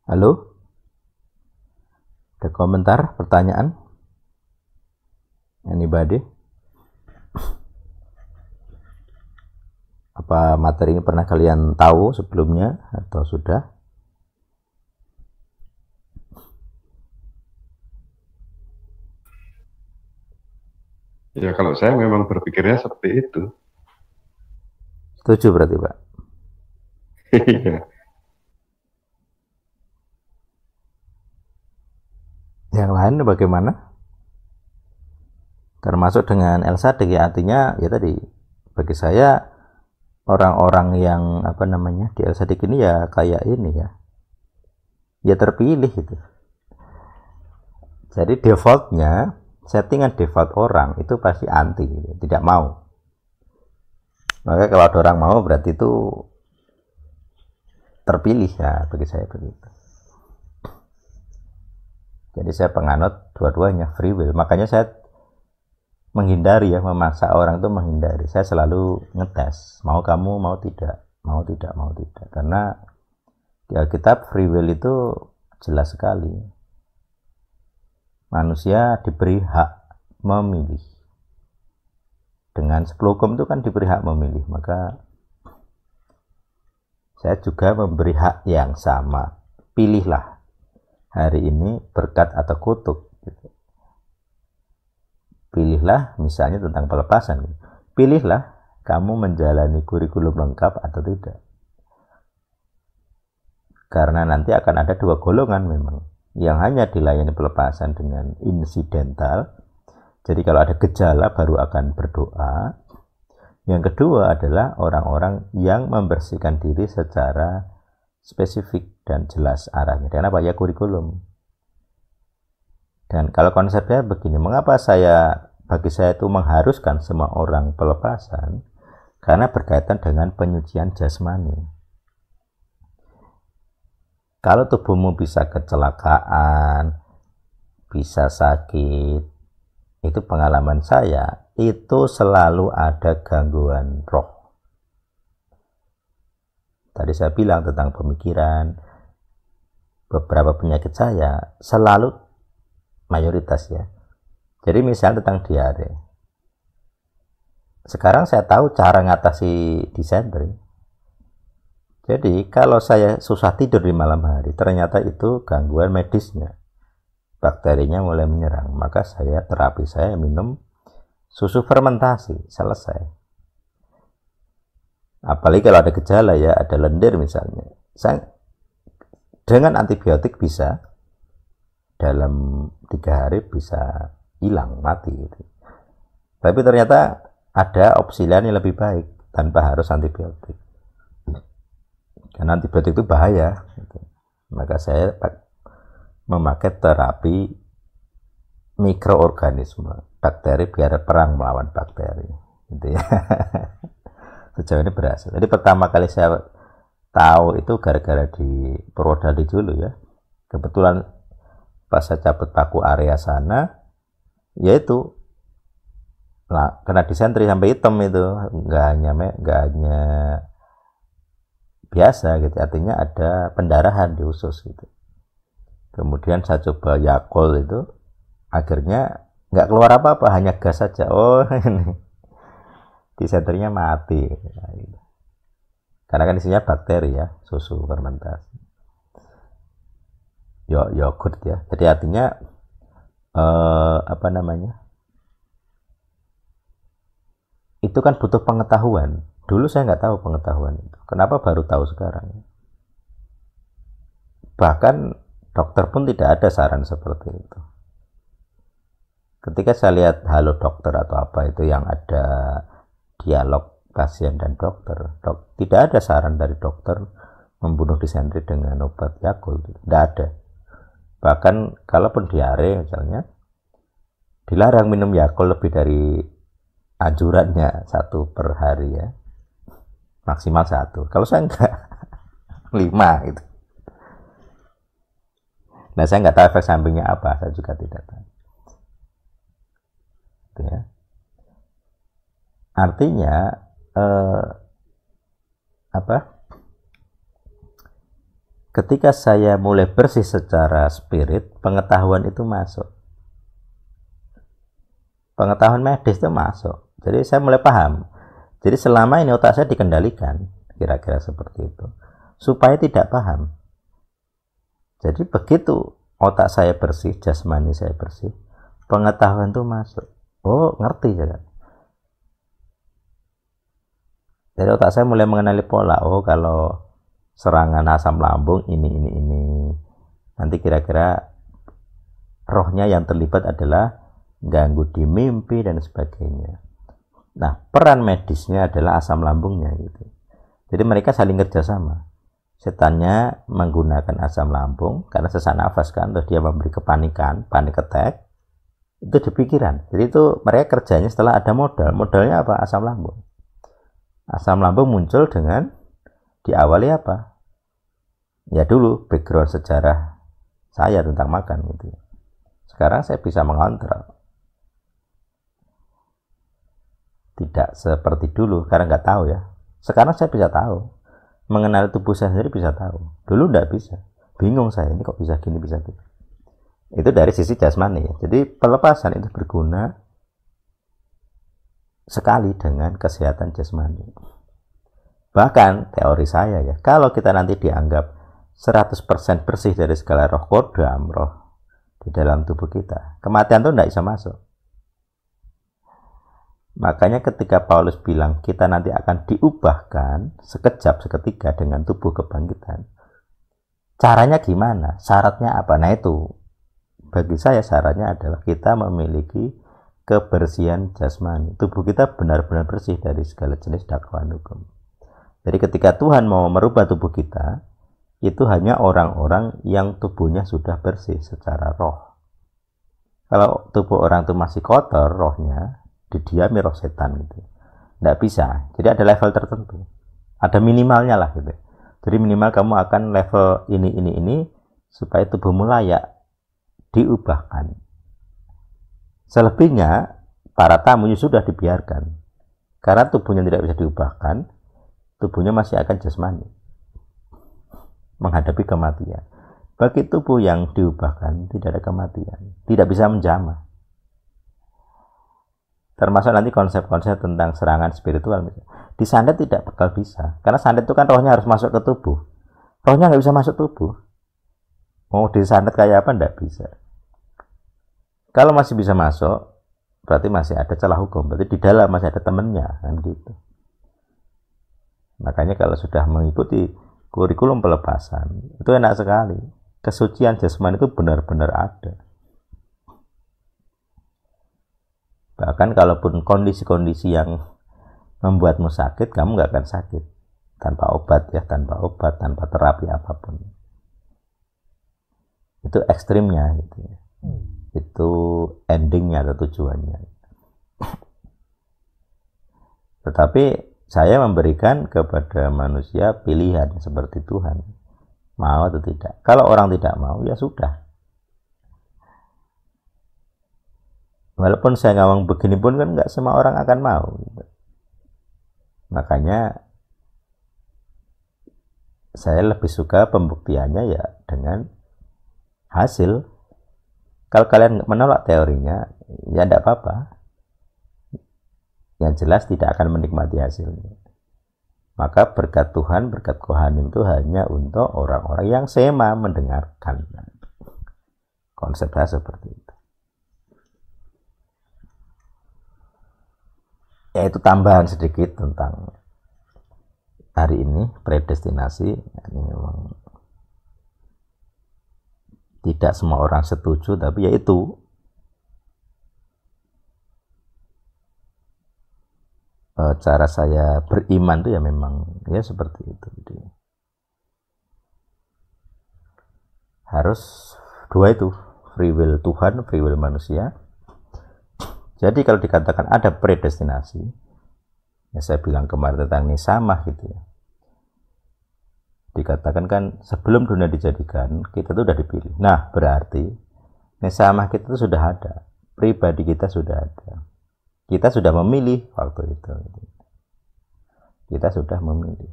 Halo, ada komentar, pertanyaan? Anybody? Apa materi ini pernah kalian tahu sebelumnya atau sudah? Ya kalau saya memang berpikirnya seperti itu. Setuju berarti, Pak? Iya. Yang lain bagaimana? Termasuk dengan Elsa, ya, artinya ya tadi, bagi saya orang-orang yang di Elsa ini ya kayak ini ya terpilih gitu. Jadi defaultnya, settingan default orang itu pasti anti gitu, tidak mau. Maka kalau ada orang mau berarti itu terpilih, ya bagi saya begitu. Jadi saya penganut dua-duanya, free will. Makanya saya menghindari ya, memaksa orang itu menghindari. Saya selalu ngetes, mau kamu, mau tidak, mau tidak, mau tidak. Karena di Alkitab free will itu jelas sekali. Manusia diberi hak memilih. Dengan 10 hukum itu kan diberi hak memilih, maka saya juga memberi hak yang sama. Pilihlah hari ini berkat atau kutuk. Pilihlah misalnya tentang pelepasan. Pilihlah kamu menjalani kurikulum lengkap atau tidak. Karena nanti akan ada dua golongan memang. Yang hanya dilayani pelepasan dengan insidental. Jadi kalau ada gejala baru akan berdoa. Yang kedua adalah orang-orang yang membersihkan diri secara spesifik dan jelas arahnya. Dan apa ya, kurikulum. Dan kalau konsepnya begini, mengapa bagi saya itu mengharuskan semua orang pelepasan? Karena berkaitan dengan penyucian jasmani. Kalau tubuhmu bisa kecelakaan, bisa sakit, itu pengalaman saya, itu selalu ada gangguan roh. Tadi saya bilang tentang pemikiran, beberapa penyakit saya selalu mayoritas ya. Jadi misal tentang diare. Sekarang saya tahu cara ngatasi disentri. Jadi kalau saya susah tidur di malam hari, ternyata itu gangguan medisnya. Bakterinya mulai menyerang, maka terapi saya minum susu fermentasi, selesai. Apalagi kalau ada gejala ya, ada lendir misalnya. Saya dengan antibiotik bisa dalam 3 hari bisa hilang, mati gitu. Tapi ternyata ada opsi lain yang lebih baik tanpa harus antibiotik, karena antibiotik itu bahaya gitu. Maka saya memakai terapi mikroorganisme, bakteri, biar perang melawan bakteri gitu ya. Sejauh ini berhasil. Jadi pertama kali saya tahu itu gara-gara di Purwodadi dulu ya. Kebetulan pas saya cabut paku area sana, yaitu kena disentri sampai hitam itu, nggak hanya biasa gitu, artinya ada pendarahan di usus gitu. Kemudian saya coba Yakult itu, akhirnya nggak keluar apa-apa, hanya gas saja. Oh ini disentrinya mati. Karena kan isinya bakteri ya, susu fermentasi. Yogurt ya. Jadi artinya apa namanya? Itu kan butuh pengetahuan. Dulu saya nggak tahu pengetahuan itu. Kenapa baru tahu sekarang? Bahkan dokter pun tidak ada saran seperti itu. Ketika saya lihat Halo Dokter atau apa itu yang ada dialog pasien dan dokter, tidak ada saran dari dokter membunuh disentri dengan obat Yakult. Tidak ada. Bahkan kalaupun diare misalnya, dilarang minum Yakult lebih dari anjurannya 1 per hari ya, maksimal 1. Kalau saya enggak 5 gitu. Nah saya nggak tahu efek sampingnya apa, saya juga tidak tahu. Gitu ya. Artinya apa? ketika saya mulai bersih secara spirit, pengetahuan itu masuk. Pengetahuan medis itu masuk. Jadi saya mulai paham. Jadi selama ini otak saya dikendalikan, kira-kira seperti itu, supaya tidak paham. Jadi begitu otak saya bersih, jasmani saya bersih, pengetahuan itu masuk. Oh, ngerti ya. Jadi otak saya mulai mengenali pola. Oh, kalau serangan asam lambung ini. Nanti kira-kira rohnya yang terlibat adalah ganggu di mimpi dan sebagainya. Nah, peran medisnya adalah asam lambungnya gitu. Jadi mereka saling kerjasama. Setannya menggunakan asam lambung karena sesak nafas kan, terus dia memberi kepanikan, panic attack. Itu di pikiran. Jadi itu mereka kerjanya setelah ada modal. Modalnya apa? Asam lambung. Asam lambung muncul dengan diawali apa? Ya dulu background sejarah saya tentang makan gitu. Sekarang saya bisa mengontrol. Tidak seperti dulu, karena nggak tahu ya. Sekarang saya bisa tahu. Mengenal tubuh saya sendiri bisa tahu. Dulu nggak bisa. Bingung saya, ini kok bisa gini, bisa gitu. Itu dari sisi jasmani ya. Jadi pelepasan itu berguna sekali dengan kesehatan jasmani. Bahkan teori saya ya, kalau kita nanti dianggap 100% bersih dari segala roh kodam, roh di dalam tubuh kita, kematian itu tidak bisa masuk. Makanya ketika Paulus bilang kita nanti akan diubahkan sekejap seketika dengan tubuh kebangkitan, caranya gimana? Syaratnya apa? Nah itu, bagi saya syaratnya adalah kita memiliki kebersihan jasmani. Tubuh kita benar-benar bersih dari segala jenis dakwaan hukum. Jadi ketika Tuhan mau merubah tubuh kita, itu hanya orang-orang yang tubuhnya sudah bersih secara roh. Kalau tubuh orang itu masih kotor rohnya, didiami roh setan gitu, tidak bisa. Jadi ada level tertentu, ada minimalnya lah gitu. Jadi minimal kamu akan level ini supaya tubuhmu layak diubahkan. Selebihnya para tamunya sudah dibiarkan, karena tubuhnya tidak bisa diubahkan, tubuhnya masih akan jasmani menghadapi kematian. Bagi tubuh yang diubahkan tidak ada kematian, tidak bisa menjamah. Termasuk nanti konsep-konsep tentang serangan spiritual misalnya. Disandet tidak bakal bisa, karena sandet itu kan rohnya harus masuk ke tubuh. Rohnya nggak bisa masuk tubuh. Mau disandet kayak apa nggak bisa. Kalau masih bisa masuk, berarti masih ada celah hukum. Berarti di dalam masih ada temennya, kan gitu. Makanya kalau sudah mengikuti kurikulum pelepasan, itu enak sekali. Kesucian jasmani itu benar-benar ada. Bahkan kalaupun kondisi-kondisi yang membuatmu sakit, kamu nggak akan sakit. Tanpa obat ya, tanpa terapi apapun. Itu ekstrimnya gitu ya. Itu endingnya atau tujuannya. Tetapi saya memberikan kepada manusia pilihan seperti Tuhan, mau atau tidak. Kalau orang tidak mau, ya sudah. Walaupun saya ngomong begini pun kan nggak semua orang akan mau. Gitu. Makanya saya lebih suka pembuktiannya ya dengan hasil. Kalau kalian menolak teorinya, ya tidak apa-apa. Yang jelas tidak akan menikmati hasilnya. Maka berkat Tuhan, berkat Kohanim itu hanya untuk orang-orang yang sema mendengarkan. Konsepnya seperti itu. Yaitu tambahan sedikit tentang hari ini, predestinasi. Ini memang tidak semua orang setuju, tapi yaitu cara saya beriman itu ya memang ya seperti itu. Jadi, harus dua itu, free will Tuhan, free will manusia. Jadi kalau dikatakan ada predestinasi, ya saya bilang kemarin tentang nisamah gitu ya. Dikatakan kan sebelum dunia dijadikan, kita itu sudah dipilih. Nah berarti nisamah kita itu sudah ada, pribadi kita sudah ada. Kita sudah memilih waktu itu. Kita sudah memilih.